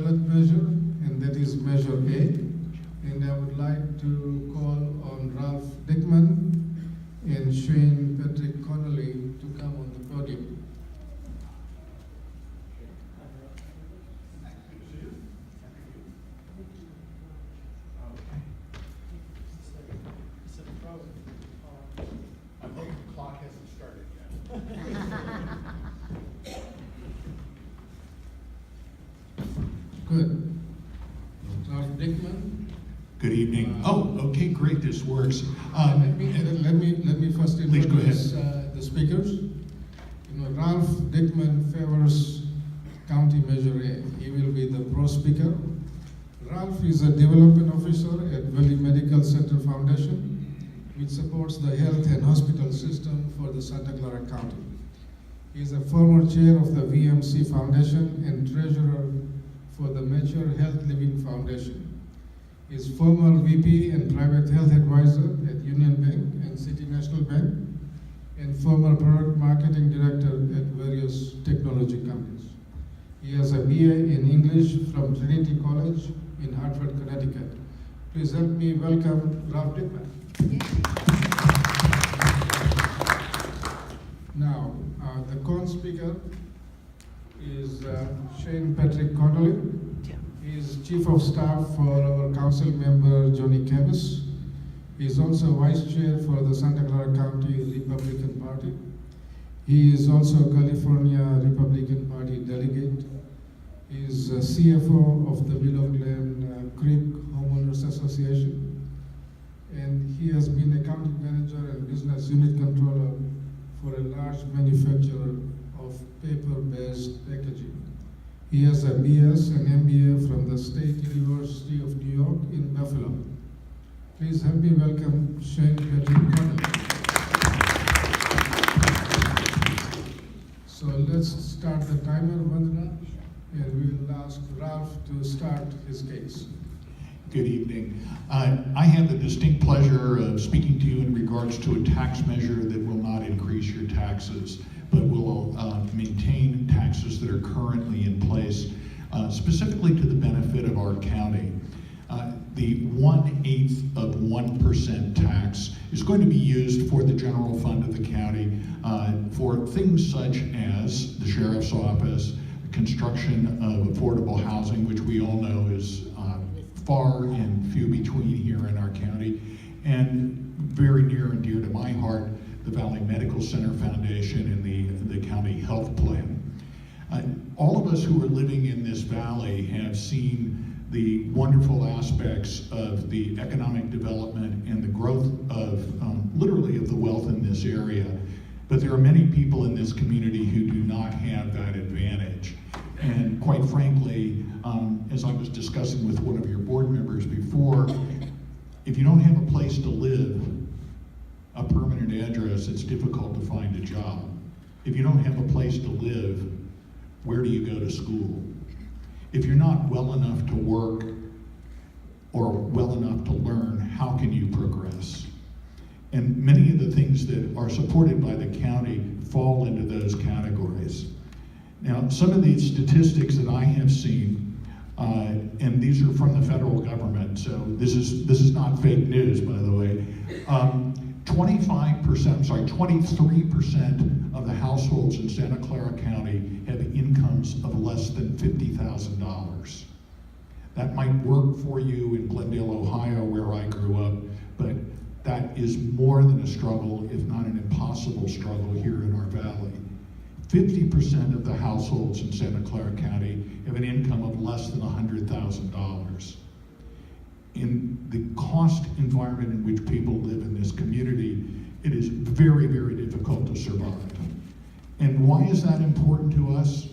ballot measure, and that is Measure A. And I would like to call on Ralph Diekman and Shane Patrick Connolly to come on the podium. I think the clock hasn't started yet. Good. Ralph Diekman. Good evening. Okay, great, this works. Let me first Please go introduce the speakers. Ralph Diekman favors County Measure A. He will be the pro speaker. Ralph is a development officer at Valley Medical Center Foundation, which supports the health and hospital system for the Santa Clara County. He is a former chair of the VMC Foundation and treasurer for the Mature Health Living Foundation. He is former VP and private health advisor at Union Bank and City National Bank, and former product marketing director at various technology companies. He has a BA in English from Trinity College in Hartford, Connecticut. Please help me welcome Ralph Diekman. Now, the co-speaker is Shane Patrick Connolly. He is Chief of Staff for our Council member, Johnny Camus. He is also Vice Chair for the Santa Clara County Republican Party. He is also a California Republican Party delegate. He is CFO of the Willow Glen Creek Homeowners Association. And he has been a county manager and business unit controller for a large manufacturer of paper-based packaging. He has a BS and MBA from the State University of New York in Buffalo. Please help me welcome Shane Patrick Connolly. So let's start the timer, Vandana, and we'll ask Ralph to start his case. Good evening. I have the distinct pleasure of speaking to you in regards to a tax measure that will not increase your taxes, but will maintain taxes that are currently in place, specifically to the benefit of our county. The 1/8 of 1% tax is going to be used for the general fund of the county for things such as the sheriff's office, construction of affordable housing, which we all know is far and few between here in our county, and very near and dear to my heart, the Valley Medical Center Foundation and the county health plan. All of us who are living in this valley have seen the wonderful aspects of the economic development and the growth of literally of the wealth in this area. But there are many people in this community who do not have that advantage. And quite frankly, as I was discussing with one of your board members before, if you don't have a place to live, a permanent address, it's difficult to find a job. If you don't have a place to live, where do you go to school? If you're not well enough to work or well enough to learn, how can you progress? And many of the things that are supported by the county fall into those categories. Now, some of these statistics that I have seen, and these are from the federal government, so this is not fake news, by the way. 23% of the households in Santa Clara County have incomes of less than $50,000. That might work for you in Glendale, Ohio, where I grew up, but that is more than a struggle, if not an impossible struggle here in our valley. 50% of the households in Santa Clara County have an income of less than $100,000. In the cost environment in which people live in this community, it is very, very difficult to survive. And why is that important to us?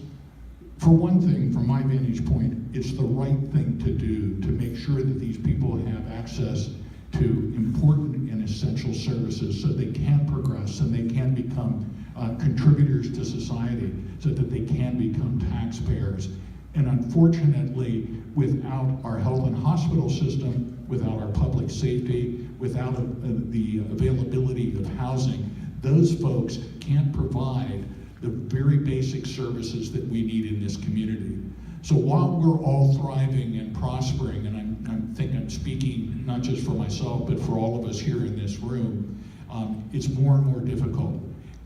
For one thing, from my vantage point, it's the right thing to do to make sure that these people have access to important and essential services so they can progress and they can become contributors to society, so that they can become taxpayers. And unfortunately, without our health and hospital system, without our public safety, without the availability of housing, those folks can't provide the very basic services that we need in this community. So while we're all thriving and prospering, and I think I'm speaking not just for myself, but for all of us here in this room, it's more and more difficult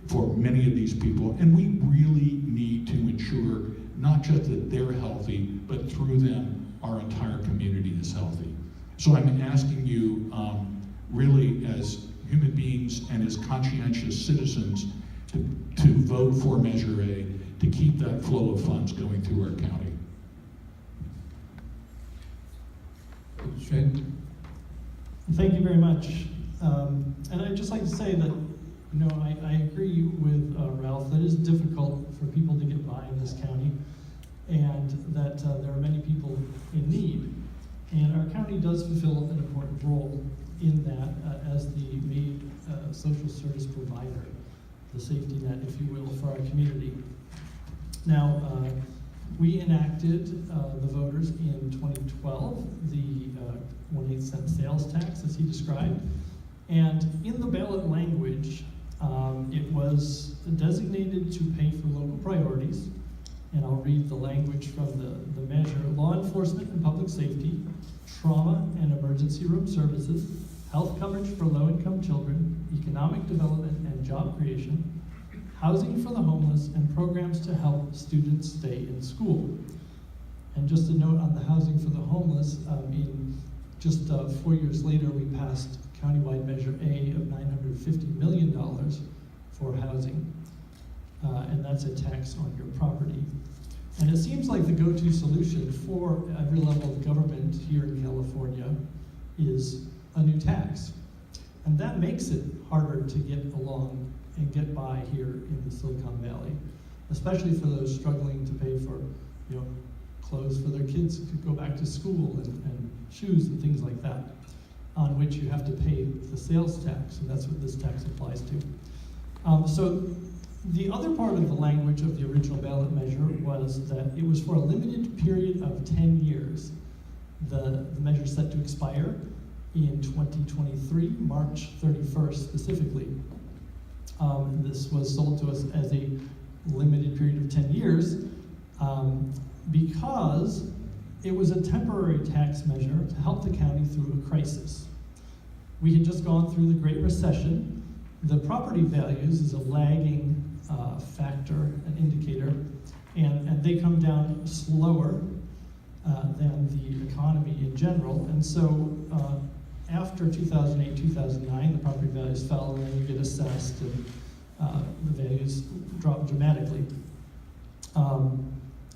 for many of these people. And we really need to ensure not just that they're healthy, but through them, our entire community is healthy. So I'm asking you, really as human beings and as conscientious citizens, to vote for Measure A, to keep that flow of funds going through our county. Shane? Thank you very much. And I'd just like to say that, I agree with Ralph, that it is difficult for people to get by in this county, and that there are many people in need. And our county does fulfill an important role in that as the main social service provider, the safety net, if you will, for our community. Now, we enacted the voters in 2012, the 1/8 cent sales tax, as he described. And in the ballot language, it was designated to pay for local priorities. And I'll read the language from the measure: law enforcement and public safety, trauma and emergency room services, health coverage for low-income children, economic development and job creation, housing for the homeless, and programs to help students stay in school. And just a note on the housing for the homeless, in just 4 years later, we passed countywide Measure A of $950 million for housing, and that's a tax on your property. And it seems like the go-to solution for every level of government here in California is a new tax. And that makes it harder to get along and get by here in the Silicon Valley, especially for those struggling to pay for, clothes for their kids to go back to school, and shoes and things like that, on which you have to pay the sales tax, and that's what this tax applies to. So the other part of the language of the original ballot measure was that it was for a limited period of 10 years. The measure is set to expire in 2023, March 31st specifically. This was sold to us as a limited period of 10 years because it was a temporary tax measure to help the county through a crisis. We had just gone through the Great Recession. The property values is a lagging factor, an indicator, and they come down slower than the economy in general. And so after 2008, 2009, the property values fell, and then you get assessed, and the values drop dramatically.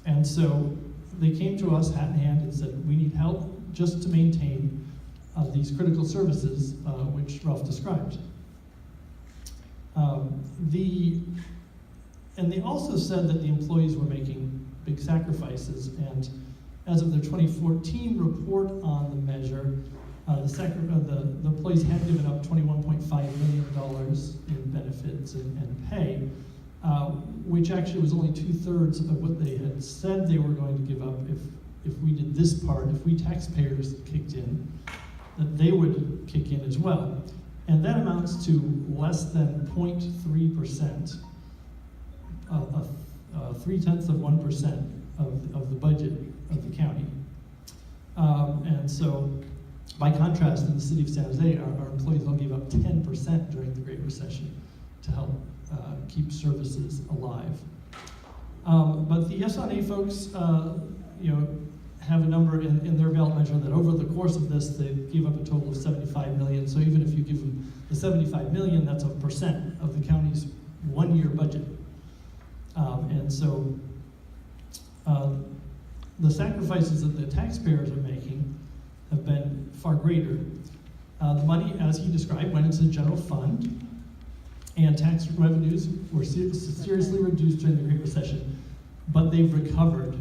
And so they came to us hat in hand and said, we need help just to maintain these critical services, which Ralph described. And they also said that the employees were making big sacrifices, and as of their 2014 report on the measure, the employees had given up $21.5 million in benefits and pay, which actually was only 2/3 of what they had said they were going to give up if we did this part, if we taxpayers kicked in, that they would kick in as well. And that amounts to less than 0.3%, 0.3% of the budget of the county. And so, by contrast, in the city of San Jose, our employees all gave up 10% during the Great Recession to help keep services alive. But the S&A folks, have a number in their ballot measure that over the course of this, they gave up a total of $75 million. So even if you give them the $75 million, that's 1% of the county's one-year budget. And so the sacrifices that the taxpayers are making have been far greater. The money, as he described, went into the general fund, and tax revenues were seriously reduced during the Great Recession, but they've recovered,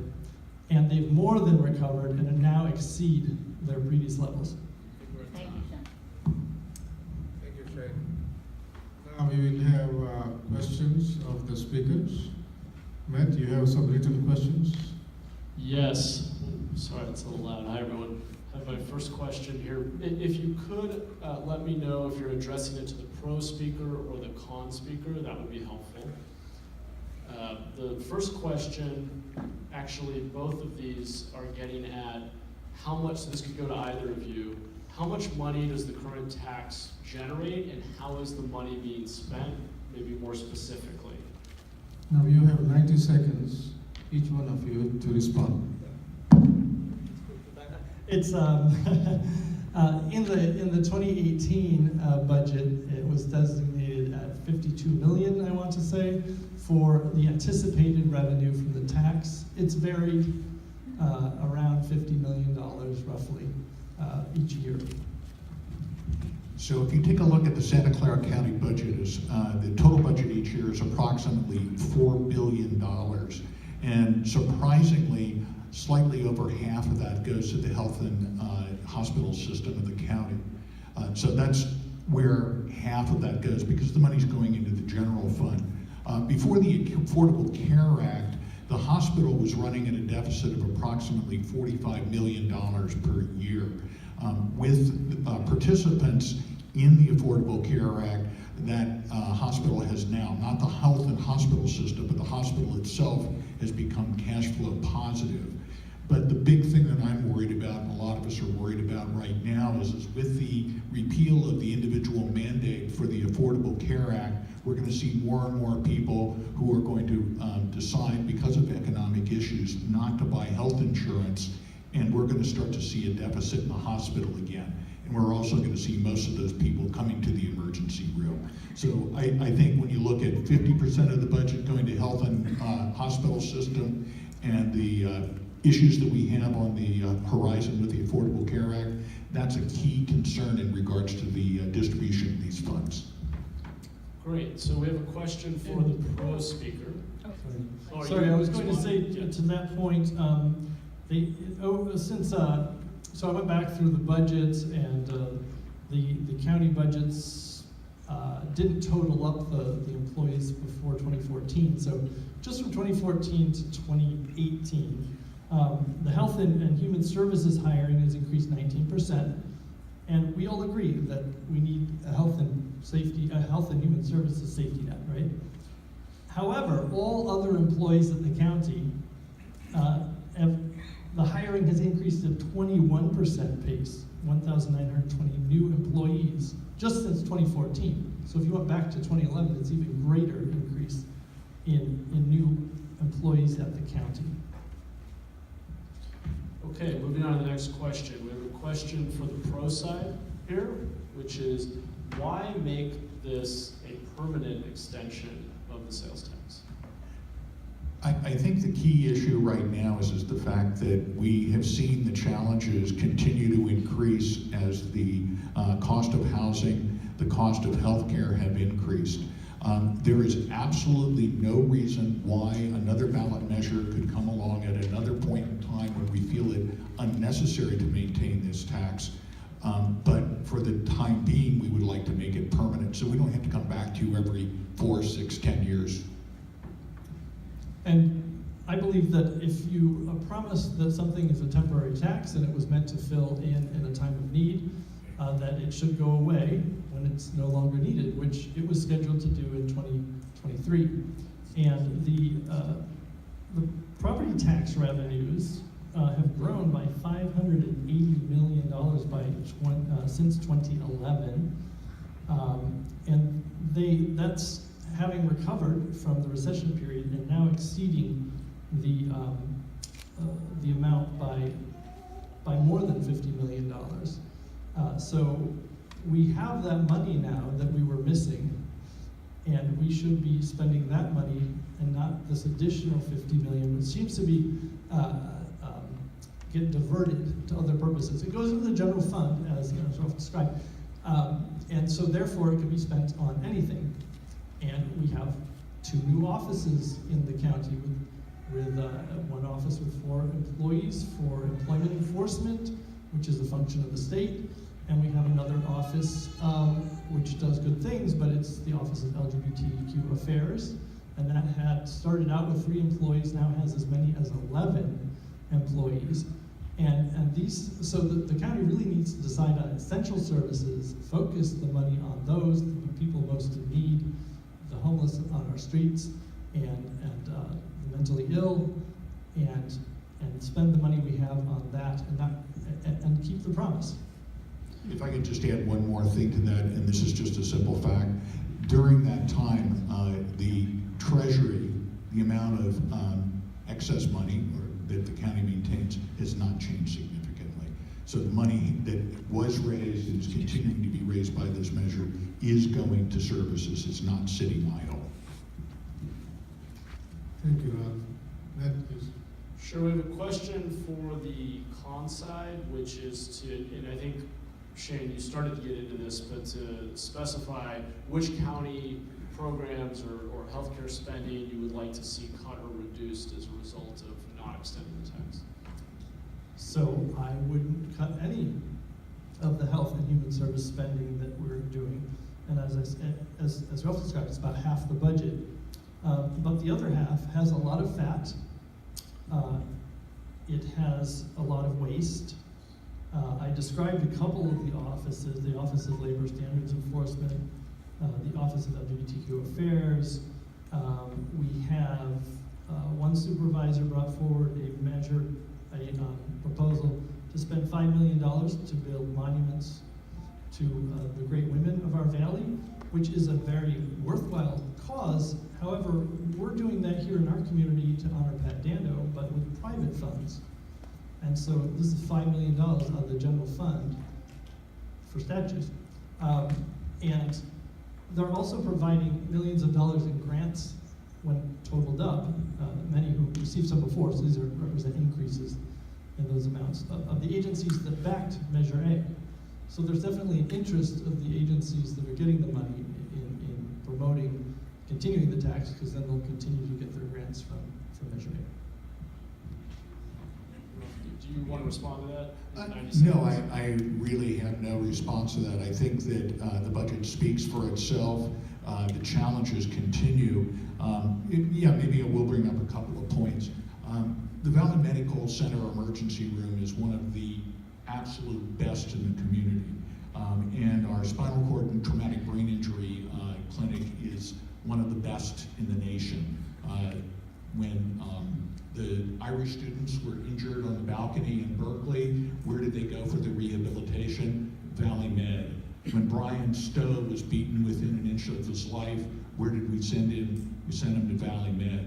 and they've more than recovered and now exceed their previous levels. Thank you, Sean. Thank you, Shane. Now we will have questions of the speakers. Matt, you have some written questions? Yes. Sorry, it's a little loud. Hi, everyone. I have my first question here. If you could let me know if you're addressing it to the pro speaker or the con speaker, that would be helpful. The first question, actually, both of these are getting at how much, so this could go to either of you, how much money does the current tax generate and how is the money being spent, maybe more specifically? Now you have 90 seconds, each one of you, to respond. It's in the 2018 budget, it was designated at 52 million, I want to say, for the anticipated revenue from the tax. It's varied around $50 million roughly each year. So if you take a look at the Santa Clara County budget, the total budget each year is approximately $4 billion. And surprisingly, slightly over half of that goes to the health and hospital system of the county. So that's where half of that goes, because the money's going into the general fund. Before the Affordable Care Act, the hospital was running at a deficit of approximately $45 million per year. With participants in the Affordable Care Act, that hospital has now, not the health and hospital system, but the hospital itself has become cash flow positive. But the big thing that I'm worried about, and a lot of us are worried about right now, is with the repeal of the individual mandate for the Affordable Care Act, we're going to see more and more people who are going to decide, because of economic issues, not to buy health insurance, and we're going to start to see a deficit in the hospital again. And we're also going to see most of those people coming to the emergency room. So I think when you look at 50% of the budget going to health and hospital system, and the issues that we have on the horizon with the Affordable Care Act, that's a key concern in regards to the distribution of these funds. Great, so we have a question for the pro speaker. Oh, Sorry, you I was going to want- say to that point, so I went back through the budgets, and the county budgets didn't total up the employees before 2014. So just from 2014 to 2018, the health and human services hiring has increased 19%, and we all agree that we need a health and human services safety net, right? However, all other employees at the county the hiring has increased at 21% pace, 1,920 new employees, just since 2014. So if you went back to 2011, it's even greater increase in new employees at the county. Okay, moving on to the next question. We have a question for the pro side here, which is, why make this a permanent extension of the sales tax? I think the key issue right now is the fact that we have seen the challenges continue to increase as the cost of housing, the cost of healthcare have increased. There is absolutely no reason why another ballot measure could come along at another point in time when we feel it unnecessary to maintain this tax. But for the time being, we would like to make it permanent, so we don't have to come back to you every 4, 6, 10 years. And I believe that if you promise that something is a temporary tax and it was meant to fill in a time of need, that it should go away when it's no longer needed, which it was scheduled to do in 2023. And the property tax revenues have grown by $580 million since 2011, and that's having recovered from the recession period and now exceeding the amount by more than $50 million. So we have that money now that we were missing, and we should be spending that money and not this additional $50 million, which seems to be get diverted to other purposes. It goes into the general fund, as Ralph described, and so therefore it can be spent on anything. And we have 2 new offices in the county with one office with 4 employees for employment enforcement, which is a function of the state, and we have another office which does good things, but it's the Office of LGBTQ Affairs, and that had started out with 3 employees, now has as many as 11 employees. And these, so the county really needs to decide on essential services, focus the money on those, the people most in need, the homeless on our streets, the mentally ill, and spend the money we have on that, and keep the promise. If I could just add one more thing to that, and this is just a simple fact. During that time, the Treasury, the amount of excess money that the county maintains has not changed significantly. So the money that was raised and is continuing to be raised by this measure is going to services. It's not sitting idle. Thank you, Ralph. Matt, please. Sure, we have a question for the con side, which is to, and I think, Shane, you started to get into this, but to specify which county programs or healthcare spending you would like to see cut or reduced as a result of not extending the tax. So I wouldn't cut any of the health and human service spending that we're doing. And as I said, as Ralph described, it's about half the budget. But the other half has a lot of fat. It has a lot of waste. I described a couple of the offices, the Office of Labor Standards Enforcement, the Office of LGBTQ Affairs. We have one supervisor brought forward a measure, a proposal to spend $5 million to build monuments to the great women of our valley, which is a very worthwhile cause. However, we're doing that here in our community to honor Pat Dando, but with private funds. And so this is $5 million out of the general fund for statues. And they're also providing millions of dollars in grants when totaled up, many who received some before, so these represent increases in those amounts of the agencies that backed Measure A. So there's definitely an interest of the agencies that are getting the money in promoting, continuing the tax, because then they'll continue to get their grants from Measure A. Do you want to respond to that? No, I really have no response to that. I think that the budget speaks for itself. The challenges continue. Maybe I will bring up a couple of points. The Valley Medical Center Emergency Room is one of the absolute best in the community. And our spinal cord and traumatic brain injury clinic is one of the best in the nation. When the Irish students were injured on the balcony in Berkeley, where did they go for the rehabilitation? Valley Med. When Brian Stowe was beaten within an inch of his life, where did we send him? We sent him to Valley Med.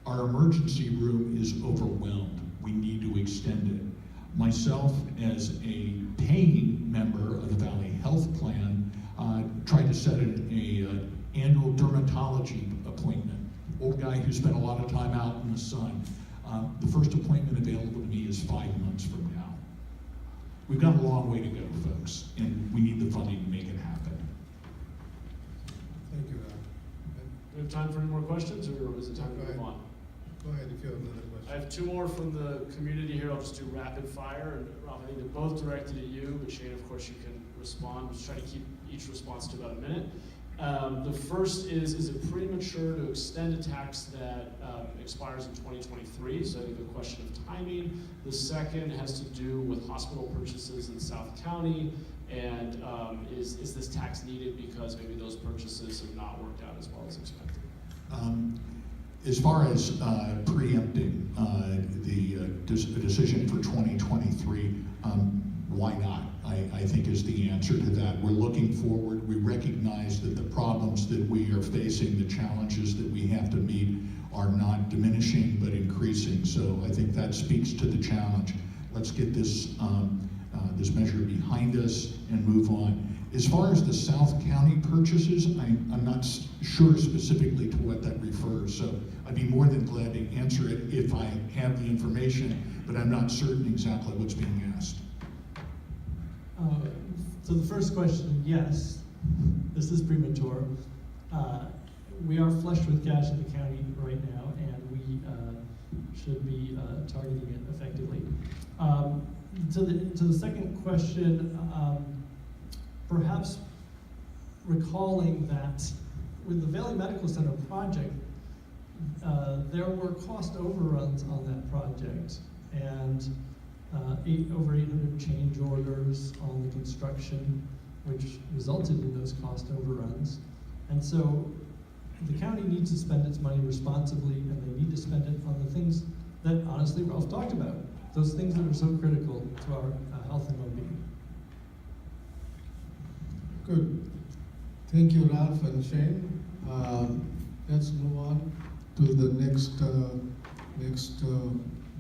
Our emergency room is overwhelmed. We need to extend it. Myself, as a paying member of the Valley Health Plan, tried to set an annual dermatology appointment. Old guy who spent a lot of time out in the sun. The first appointment available to me is 5 months from now. We've got a long way to go, folks, and we need the funding to make it happen. Thank you, Ralph. Do we have time for any more questions, or is it time to move on? Go ahead if you have another question. I have two more from the community here. I'll just do rapid fire. And Rob, I think they're both directed at you, but Shane, of course, you can respond. We'll just try to keep each response to about a minute. The first is it premature to extend a tax that expires in 2023? So I think a question of timing. The second has to do with hospital purchases in South County. And is this tax needed because maybe those purchases have not worked out as well as expected? As far as preempting the decision for 2023, why not? I think is the answer to that. We're looking forward. We recognize that the problems that we are facing, the challenges that we have to meet, are not diminishing but increasing. So I think that speaks to the challenge. Let's get this this measure behind us and move on. As far as the South County purchases, I'm not sure specifically to what that refers, so I'd be more than glad to answer it if I have the information, but I'm not certain exactly what's being asked. So the first question, yes, this is premature. We are flush with cash in the county right now, and we should be targeting it effectively. To the second question, perhaps recalling that with the Valley Medical Center project, there were cost overruns on that project, and over 800 change orders on the construction, which resulted in those cost overruns. And so the county needs to spend its money responsibly, and they need to spend it on the things that honestly Ralph talked about, those things that are so critical to our health and well-being. Good. Thank you, Ralph and Shane. Let's move on to the next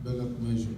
ballot measure.